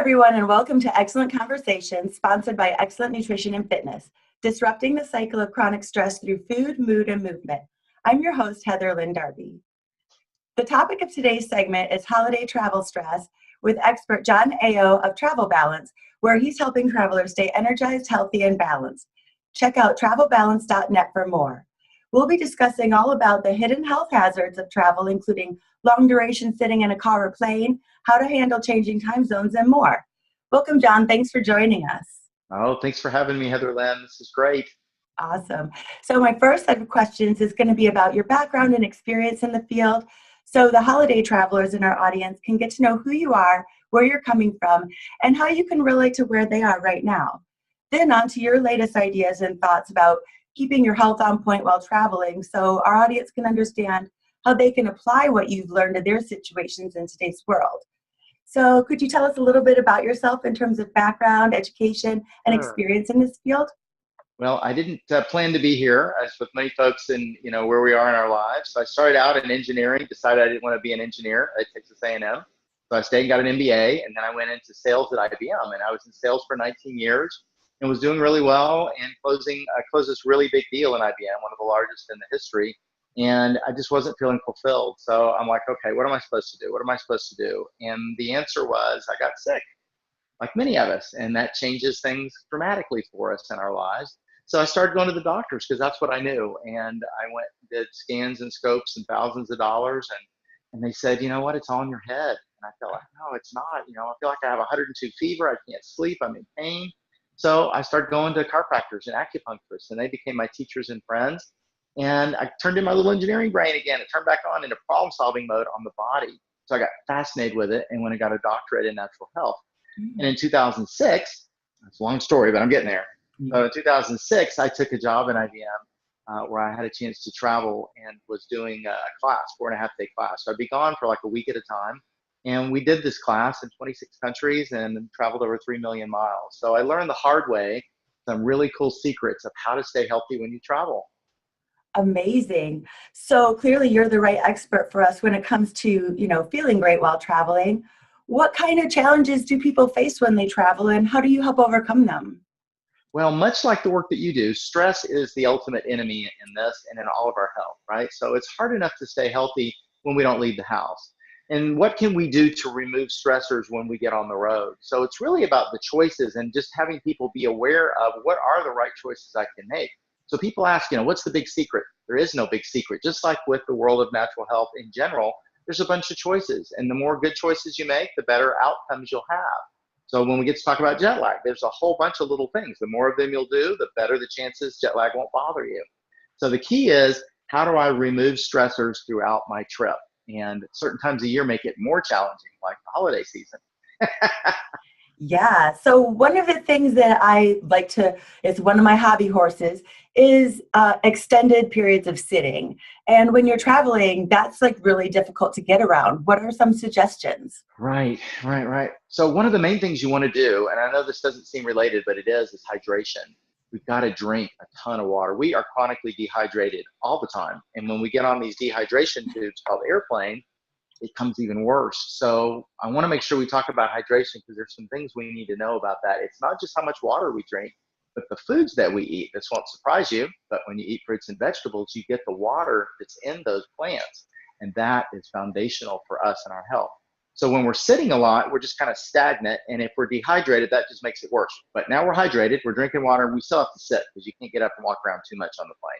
everyone, and welcome to Excellent Conversations, sponsored by Excellent Nutrition and Fitness, disrupting the cycle of chronic stress through food, mood, and movement. I'm your host, Heather Lynn Darby. The topic of today's segment is holiday travel stress with expert John Ayo of Travel Balance, where he's helping travelers stay energized, healthy, and balanced. Check out travelbalance.net for more. We'll be discussing all about the hidden health hazards of travel, including long duration sitting in a car or plane, how to handle changing time zones, and more. Welcome, John. Thanks for joining us. Oh, thanks for having me, Heather Lynn. This is great. Awesome. So my first set of questions is going to be about your background and experience in the field, so the holiday travelers in our audience can get to know who you are, where you're coming from, and how you can relate to where they are right now. Then on to your latest ideas and thoughts about keeping your health on point while traveling, so our audience can understand how they can apply what you've learned to their situations in today's world. So could you tell us a little bit about yourself in terms of background, education, and experience in this field? Well, I didn't plan to be here, as with many folks in where we are in our lives. So I started out in engineering, decided I didn't want to be an engineer at Texas A&M. So I stayed and got an MBA, and then I went into sales at IBM, and I was in sales for 19 years and was doing really well and I closed this really big deal in IBM, one of the largest in the history. And I just wasn't feeling fulfilled. So I'm like, okay, what am I supposed to do? What am I supposed to do? And the answer was I got sick, like many of us. And that changes things dramatically for us in our lives. So I started going to the doctors because that's what I knew. And I went and did scans and scopes and thousands of dollars. And they said, you know what, it's all in your head. And I felt like, no, it's not. I feel like I have 102 fever. I can't sleep. I'm in pain. So I started going to chiropractors and acupuncturists, and they became my teachers and friends. And I turned in my little engineering brain again. It turned back on into problem-solving mode on the body. So I got fascinated with it and went and got a doctorate in natural health. Mm-hmm. And in 2006, that's a long story, but I'm getting there. Mm-hmm. So in 2006, I took a job in IBM where I had a chance to travel and was doing a class, 4.5-day class. So I'd be gone for like a week at a time. And we did this class in 26 countries and traveled over 3 million miles. So I learned the hard way some really cool secrets of how to stay healthy when you travel. Amazing. So clearly you're the right expert for us when it comes to, feeling great while traveling. What kind of challenges do people face when they travel, and how do you help overcome them? Well, much like the work that you do, stress is the ultimate enemy in this and in all of our health, right? So it's hard enough to stay healthy when we don't leave the house. And what can we do to remove stressors when we get on the road? So it's really about the choices and just having people be aware of what are the right choices I can make. So people ask, what's the big secret? There is no big secret. Just like with the world of natural health in general, there's a bunch of choices. And the more good choices you make, the better outcomes you'll have. So when we get to talk about jet lag, there's a whole bunch of little things. The more of them you'll do, the better the chances jet lag won't bother you. So the key is, how do I remove stressors throughout my trip? And certain times of year make it more challenging, like the holiday season. Yeah. So one of the things that I like to, it's one of my hobby horses, is extended periods of sitting. And when you're traveling, that's like really difficult to get around. What are some suggestions? Right. So one of the main things you want to do, and I know this doesn't seem related, but it is hydration. We've got to drink a ton of water. We are chronically dehydrated all the time. And when we get on these dehydration tubes called airplane, it comes even worse. So I want to make sure we talk about hydration because there's some things we need to know about that. It's not just how much water we drink, but the foods that we eat. This won't surprise you, but when you eat fruits and vegetables, you get the water that's in those plants. And that is foundational for us and our health. So when we're sitting a lot, we're just kind of stagnant. And if we're dehydrated, that just makes it worse. But now we're hydrated, we're drinking water, we still have to sit because you can't get up and walk around too much on the plane.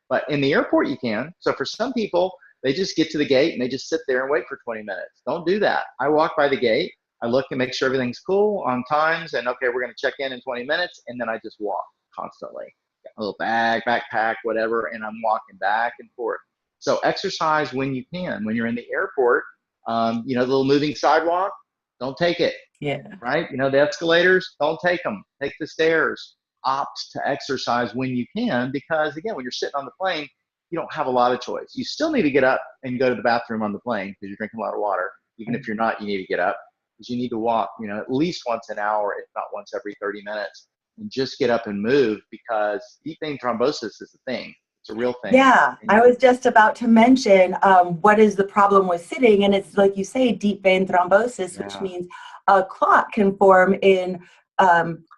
But in the airport, you can. So for some people, they just get to the gate and they just sit there and wait for 20 minutes. Don't do that. I walk by the gate, I look and make sure everything's cool on times, and okay, we're going to check in 20 minutes, and then I just walk constantly. Got a little bag, backpack, whatever, and I'm walking back and forth. So exercise when you can. When you're in the airport, the little moving sidewalk, don't take it. Yeah. Right? The escalators, don't take them. Take the stairs. Opt to exercise when you can, because again, when you're sitting on the plane, you don't have a lot of choice. You still need to get up and go to the bathroom on the plane because you're drinking a lot of water. Even if you're not, you need to get up because you need to walk, at least once an hour, if not once every 30 minutes, and just get up and move because deep vein thrombosis is a thing. It's a real thing. Yeah, I was just about to mention what is the problem with sitting, and it's like you say, deep vein thrombosis, which Yeah. means a clot can form in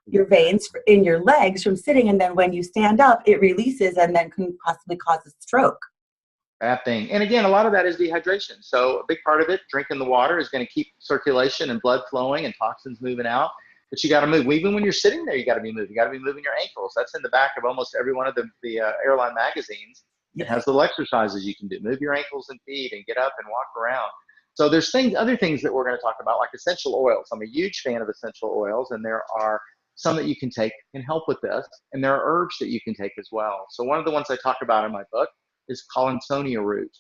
your veins in your legs from sitting, and then when you stand up, it releases and then can possibly cause a stroke. Bad thing. And again, a lot of that is dehydration. So a big part of it, drinking the water, is going to keep circulation and blood flowing and toxins moving out. But you got to move. Even when you're sitting there, you got to be moving. You got to be moving your ankles. That's in the back of almost every one of the airline magazines. It has little exercises you can do. Move your ankles and feet and get up and walk around. So there's other things that we're going to talk about, like essential oils. I'm a huge fan of essential oils, and there are some that you can take can help with this. And there are herbs that you can take as well. So one of the ones I talk about in my book is colinsonia root.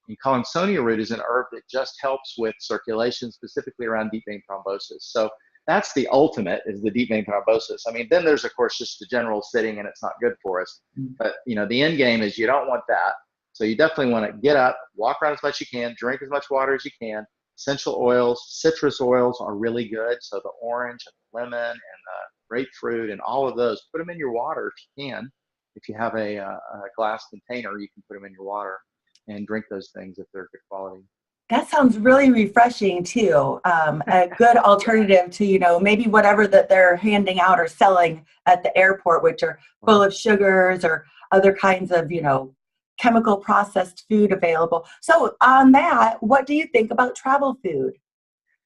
And colinsonia root is an herb that just helps with circulation, specifically around deep vein thrombosis. So that's the ultimate, is the deep vein thrombosis. I mean, then there's, of course, just the general sitting, and it's not good for us. But, the end game is you don't want that. So you definitely want to get up, walk around as much as you can, drink as much water as you can. Essential oils, citrus oils are really good. So the orange and the lemon and the grapefruit and all of those, put them in your water if you can. If you have a glass container, you can put them in your water and drink those things if they're good quality. That sounds really refreshing too. A good alternative to, maybe whatever that they're handing out or selling at the airport, which are full of sugars or other kinds of, chemical processed food available. So on that, what do you think about travel food?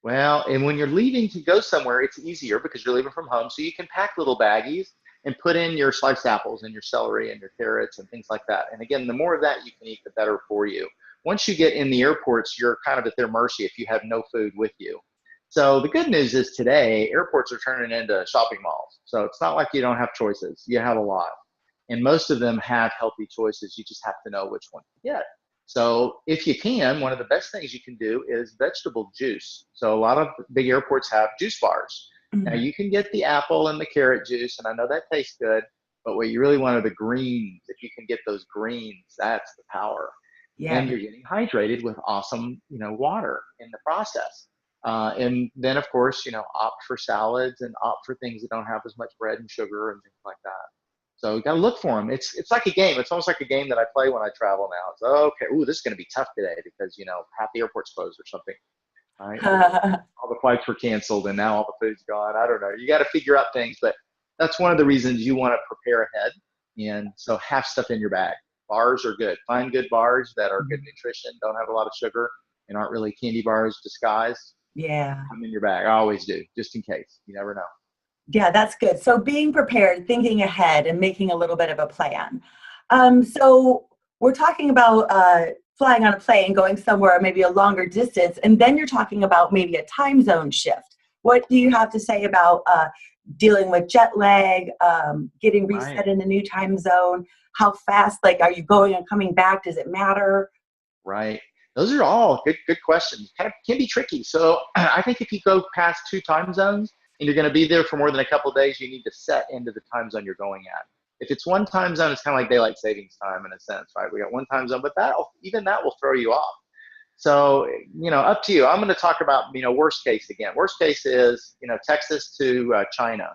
Well, and when you're leaving to go somewhere, it's easier because you're leaving from home. So you can pack little baggies and put in your sliced apples and your celery and your carrots and things like that. And again, the more of that you can eat, the better for you. Once you get in the airports, you're kind of at their mercy if you have no food with you. So the good news is today, airports are turning into shopping malls. So it's not like you don't have choices. You have a lot. And most of them have healthy choices. You just have to know which one to get. So if you can, one of the best things you can do is vegetable juice. So a lot of big airports have juice bars. Now you can get the apple and the carrot juice, and I know that tastes good, but what you really want are the greens. If you can get those greens, that's the power. Yeah. And you're getting hydrated with awesome, water in the process. And then of course, opt for salads and opt for things that don't have as much bread and sugar and things like that. So you got to look for them. It's like a game. It's almost like a game that I play when I travel now. It's okay. Ooh, this is going to be tough today because, half the airport's closed or something. Right? All the flights were canceled and now all the food's gone. I don't know. You got to figure out things, but that's one of the reasons you want to prepare ahead. And so have stuff in your bag. Bars are good. Find good bars that are good nutrition, don't have a lot of sugar, and aren't really candy bars disguised. Yeah. Put them in your bag. I always do, just in case. You never know. Yeah, that's good. So being prepared, thinking ahead, and making a little bit of a plan. So we're talking about flying on a plane, going somewhere maybe a longer distance, and then you're talking about maybe a time zone shift. What do you have to say about dealing with jet lag, getting reset in a new time zone? How fast, are you going and coming back? Does it matter? Right. Those are all good questions. Kind of can be tricky. So I think if you go past 2 time zones and you're going to be there for more than a couple of days, you need to set into the time zone you're going at. If it's one time zone, it's kind of like daylight savings time in a sense, right? We got one time zone, but even that will throw you off. So, up to you. I'm going to talk about, worst case again. Worst case is, Texas to China,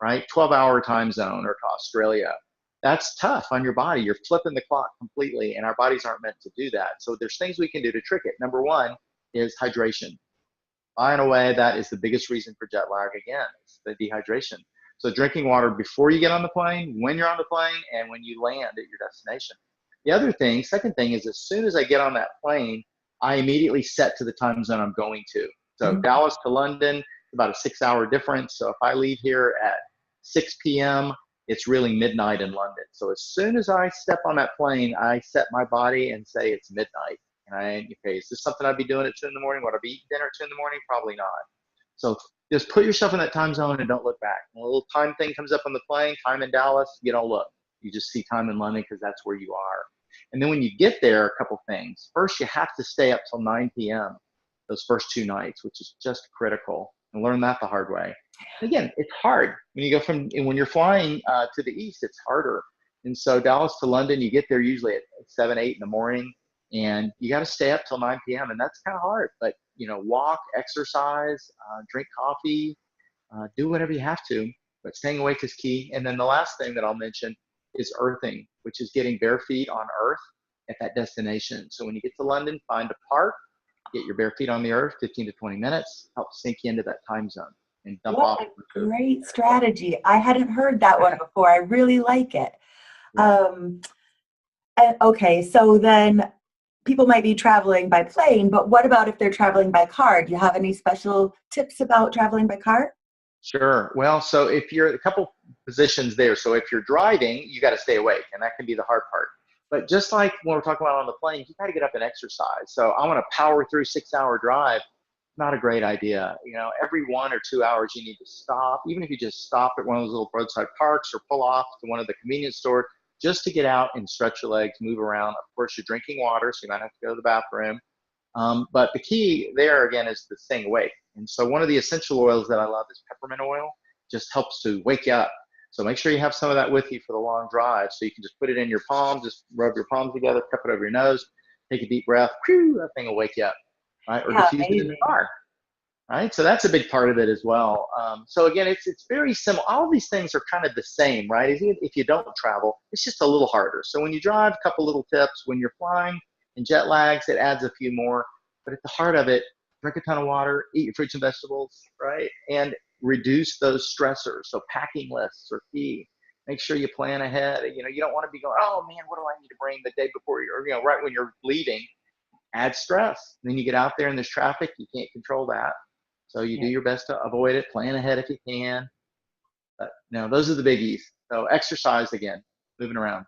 right? 12-hour time zone, or to Australia. That's tough on your body. You're flipping the clock completely, and our bodies aren't meant to do that. So there's things we can do to trick it. Number one is hydration. By and away, that is the biggest reason for jet lag again, is the dehydration. So drinking water before you get on the plane, when you're on the plane, and when you land at your destination. The other thing, second thing, is as soon as I get on that plane, I immediately set to the time zone I'm going to. So Dallas to London, about a 6-hour difference. So if I leave here at 6 p.m., it's really midnight in London. So as soon as I step on that plane, I set my body and say it's midnight. And okay, is this something I'd be doing at 2 in the morning? Would I be eating dinner at 2 in the morning? Probably not. So just put yourself in that time zone and don't look back. When a little time thing comes up on the plane, time in Dallas, you don't look. You just see time in London because that's where you are. And then when you get there, a couple things. First, you have to stay up till 9 p.m. those first 2 nights, which is just critical. And learn that the hard way. Again, it's hard. When you go when you're flying to the east, it's harder. And so Dallas to London, you get there usually at 7, 8 in the morning, and you got to stay up till 9 p.m. And that's kind of hard. But, walk, exercise, drink coffee, do whatever you have to. But staying awake is key. And then the last thing that I'll mention is earthing, which is getting bare feet on earth at that destination. So when you get to London, find a park, get your bare feet on the earth, 15 to 20 minutes, help sink you into that time zone and dump What off. a great strategy. I hadn't heard that one before. I really like it. Yeah. Okay, so then people might be traveling by plane, but what about if they're traveling by car? Do you have any special tips about traveling by car? Sure. Well, so if you're a couple positions there, so if you're driving, you got to stay awake, and that can be the hard part. But just like when we're talking about on the plane, you got to get up and exercise. So I want to power through 6 hour drive. Not a great idea. You know, every 1 or 2 hours you need to stop, even if you just stop at one of those little roadside parks or pull off to one of the convenience stores just to get out and stretch your legs, move around. Of course, you're drinking water, so you might have to go to the bathroom. But the key there again is to staying awake. And so one of the essential oils that I love is peppermint oil. Just helps to wake you up. So make sure you have some of that with you for the long drive. So you can just put it in your palm, just rub your palms together, cup it over your nose, take a deep breath. Whew, that thing will wake you up, right? Or Yeah, diffuse it in the amazing. car, right? So that's a big part of it as well. So again, it's very similar. All of these things are kind of the same, right? Even if you don't travel, it's just a little harder. So when you drive, a couple little tips. When you're flying and jet lags, it adds a few more. But at the heart of it, drink a ton of water, eat your fruits and vegetables, right? And reduce those stressors. So packing lists are key. Make sure you plan ahead. You know, you don't want to be going, oh man, what do I need to bring the day before you, or, you know, right when you're leaving. Add stress. Then you get out there and there's traffic. You can't control that. So you do your best to avoid it. Plan ahead if you can. But no, those are the biggies. So exercise again, moving around.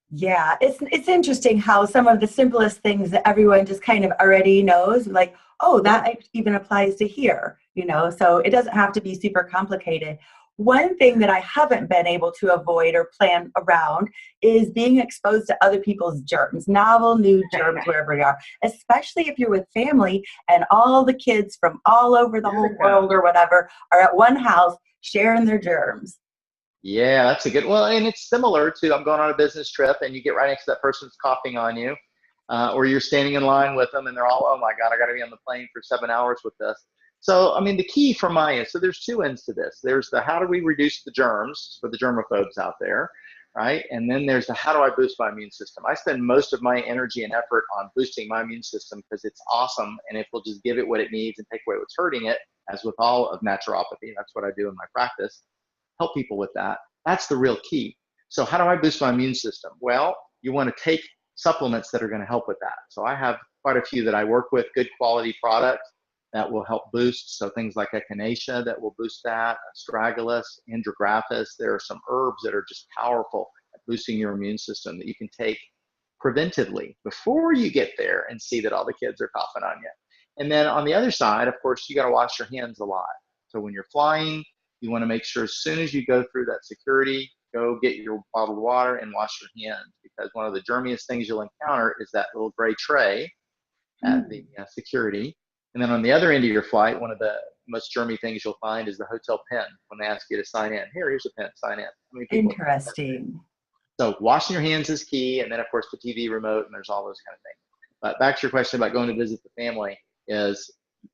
Yeah, it's interesting how some of the simplest things that everyone just kind of already knows, like, oh, that even applies to here, you know, so it doesn't have to be super complicated. One thing that I haven't been able to avoid or plan around is being exposed to other people's germs, novel new germs wherever you are, especially if you're with family and all the kids from all over the whole world or whatever are at one house sharing their germs. Yeah, that's a good. Well, and it's similar to I'm going on a business trip and you get right next to that person that's coughing on you, or you're standing in line with them and they're all, oh my God, I got to be on the plane for 7 hours with this. So, I mean, the key from my end, so there's two ends to this. There's the how do we reduce the germs for the germaphobes out there, right? And then there's the how do I boost my immune system? I spend most of my energy and effort on boosting my immune system because it's awesome and it will just give it what it needs and take away what's hurting it, as with all of naturopathy. That's what I do in my practice. Help people with that. That's the real key. So how do I boost my immune system? Well, you want to take supplements that are going to help with that. So I have quite a few that I work with, good quality products that will help boost. So things like echinacea that will boost that, astragalus, andrographis. There are some herbs that are just powerful at boosting your immune system that you can take preventively before you get there and see that all the kids are coughing on you. And then on the other side, of course, you got to wash your hands a lot. So when you're flying, you want to make sure as soon as you go through that security, go get your bottled water and wash your hands, because one of the germiest things you'll encounter is that little gray tray at the security. And then on the other end of your flight, one of the most germy things you'll find is the hotel pen when they ask you to sign in. Here's a pen, sign in. How many people? Interesting. So washing your hands is key. And then, of course, the TV remote, and there's all those kind of things. But back to your question about going to visit the family is,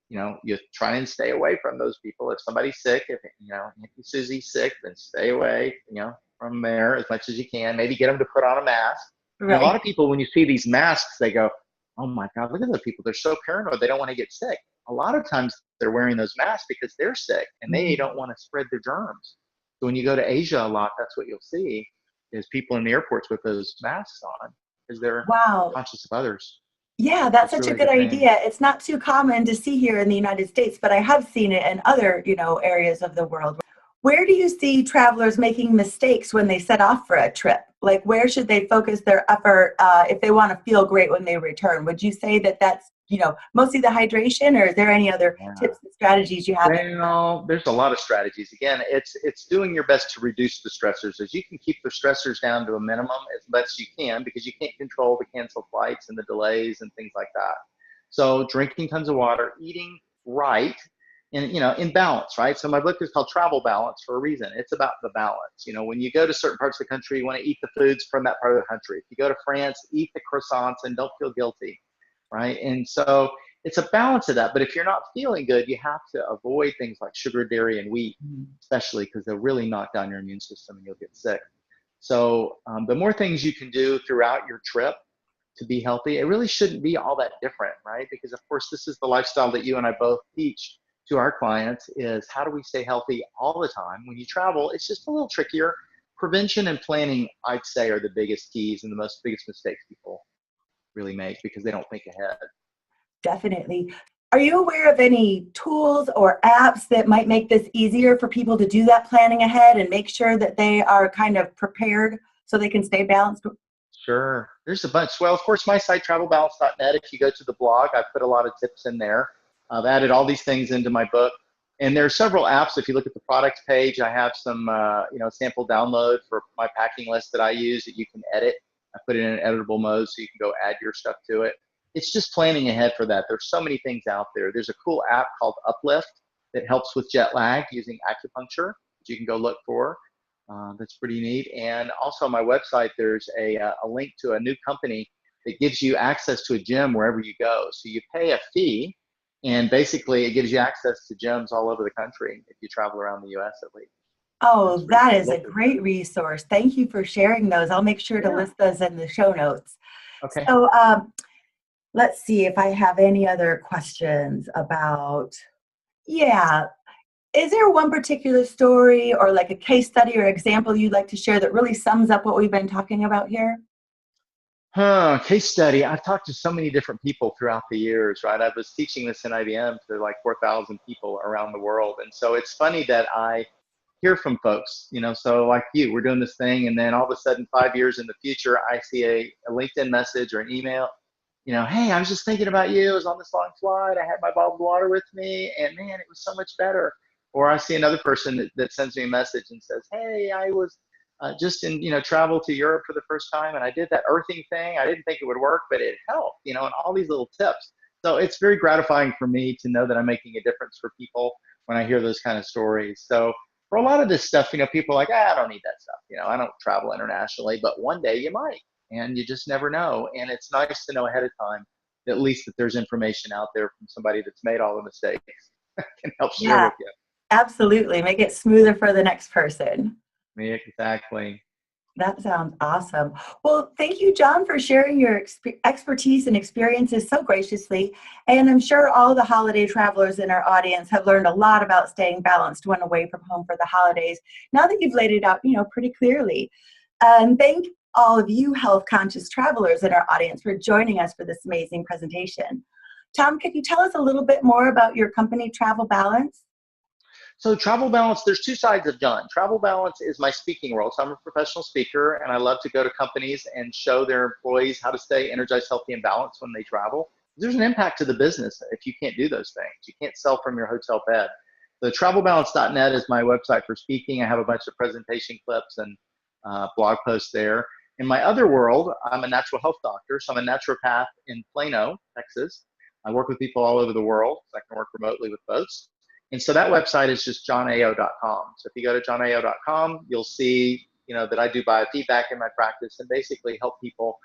you know, you try and stay away from those people. If somebody's sick, if, you know, if Susie's sick, then stay away, you know, from there as much as you can. Maybe get them to put on a mask. Right. And a lot of people, when you see these masks, they go, oh my God, look at those people. They're so paranoid. They don't want to get sick. A lot of times they're wearing those masks because they're sick and they don't want to spread their germs. So when you go to Asia a lot, that's what you'll see is people in the airports with those masks on because they're conscious of others. Yeah, that's It's such really a good thing. idea. It's not too common to see here in the United States, but I have seen it in other, you know, areas of the world. Where do you see travelers making mistakes when they set off for a trip? Like, where should they focus their effort if they want to feel great when they return? Would you say that that's, you know, mostly the hydration, or is there any other tips and strategies you have? Well, there's a lot of strategies. Again, it's doing your best to reduce the stressors. As you can keep the stressors down to a minimum as best you can, because you can't control the canceled flights and the delays and things like that. So drinking tons of water, eating right, and, you know, in balance, right? So my book is called Travel Balance for a reason. It's about the balance. You know, when you go to certain parts of the country, you want to eat the foods from that part of the country. If you go to France, eat the croissants and don't feel guilty, right? And so it's a balance of that. But if you're not feeling good, you have to avoid things like sugar, dairy, and wheat, especially because they'll really knock down your immune system and you'll get sick. So the more things you can do throughout your trip to be healthy, it really shouldn't be all that different, right? Because of course, this is the lifestyle that you and I both teach to our clients, is how do we stay healthy all the time? When you travel, it's just a little trickier. Prevention and planning, I'd say, are the biggest keys and the biggest mistakes people really make because they don't think ahead. Definitely. Are you aware of any tools or apps that might make this easier for people to do that planning ahead and make sure that they are kind of prepared so they can stay balanced? Sure. There's a bunch. Well, of course, my site, travelbalance.net, if you go to the blog, I put a lot of tips in there. I've added all these things into my book. And there are several apps. If you look at the products page, I have some sample download for my packing list that I use that you can edit. I put it in an editable mode so you can go add your stuff to it. It's just planning ahead for that. There's so many things out there. There's a cool app called Uplift that helps with jet lag using acupuncture that you can go look for. That's pretty neat. And also on my website, there's a link to a new company that gives you access to a gym wherever you go. So you pay a fee, and basically it gives you access to gyms all over the country if you travel around the U.S. at least. Oh, that is a great resource. Thank you for sharing those. I'll make sure to list those in the show notes. Okay. So let's see if I have any other questions about, is there one particular story or like a case study or example you'd like to share that really sums up what we've been talking about here? Case study. I've talked to so many different people throughout the years, right? I was teaching this in IBM to like 4,000 people around the world. And so it's funny that I hear from folks, so like you, we're doing this thing, and then all of a sudden 5 years in the future, I see a LinkedIn message or an email, hey, I was just thinking about you. I was on this long flight. I had my bottled water with me, and man, it was so much better. Or I see another person that sends me a message and says, hey, I was just in, travel to Europe for the first time, and I did that earthing thing. I didn't think it would work, but it helped, and all these little tips. So it's very gratifying for me to know that I'm making a difference for people when I hear those kind of stories. So for a lot of this stuff, people are like, I don't need that stuff. I don't travel internationally, but one day you might, and you just never know. And it's nice to know ahead of time, at least that there's information out there from somebody that's made all the mistakes can help share with you. Absolutely. Make it smoother for the next person. Yeah, exactly. That sounds awesome. Well, thank you, John, for sharing your expertise and experiences so graciously. And I'm sure all the holiday travelers in our audience have learned a lot about staying balanced when away from home for the holidays, now that you've laid it out, pretty clearly. Thank all of you health-conscious travelers in our audience for joining us for this amazing presentation. Tom, could you tell us a little bit more about your company, Travel Balance? So Travel Balance, there's two sides of John. Travel Balance is my speaking world. So I'm a professional speaker, and I love to go to companies and show their employees how to stay energized, healthy, and balanced when they travel. There's an impact to the business if you can't do those things. You can't sell from your hotel bed. So travelbalance.net is my website for speaking. I have a bunch of presentation clips and blog posts there. In my other world, I'm a natural health doctor. So I'm a naturopath in Plano, Texas. I work with people all over the world. So I can work remotely with folks. And so that website is just johnayo.com. So if you go to johnayo.com, you'll see, that I do biofeedback in my practice and basically help people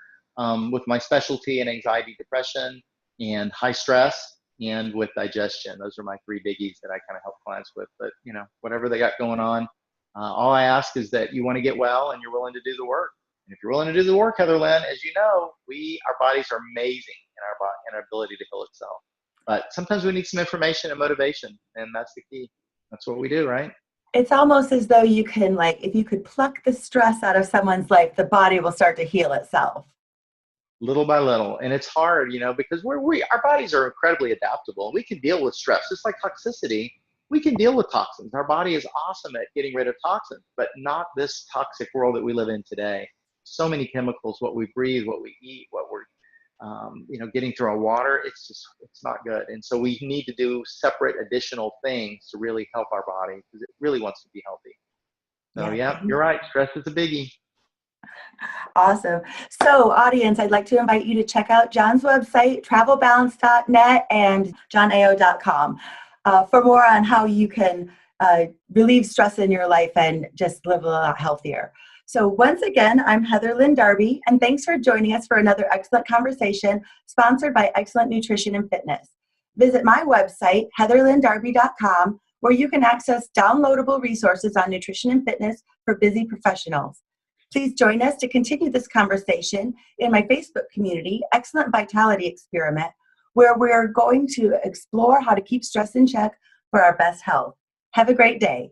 with my specialty in anxiety, depression, and high stress, and with digestion. Those are my three biggies that I kind of help clients with. But, whatever they got going on, all I ask is that you want to get well and you're willing to do the work. And if you're willing to do the work, Heather Lynn, as you know, our bodies are amazing in our ability to heal itself. But sometimes we need some information and motivation, and that's the key. That's what we do, right? It's almost as though you can, if you could pluck the stress out of someone's life, the body will start to heal itself. Little by little. And it's hard, because our bodies are incredibly adaptable. We can deal with stress. Just like toxicity, we can deal with toxins. Our body is awesome at getting rid of toxins, but not this toxic world that we live in today. So many chemicals, what we breathe, what we eat, what we're getting through our water, it's not good. And so we need to do separate additional things to really help our body because it really wants to be healthy. So yeah, you're right. Stress is a biggie. Awesome. So audience, I'd like to invite you to check out John's website, travelbalance.net and johnayo.com for more on how you can relieve stress in your life and just live a lot healthier. So once again, I'm Heather Lynn Darby, and thanks for joining us for another excellent conversation sponsored by Excellent Nutrition and Fitness. Visit my website, heatherlyndarby.com, where you can access downloadable resources on nutrition and fitness for busy professionals. Please join us to continue this conversation in my Facebook community, Excellent Vitality Experiment, where we're going to explore how to keep stress in check for our best health. Have a great day.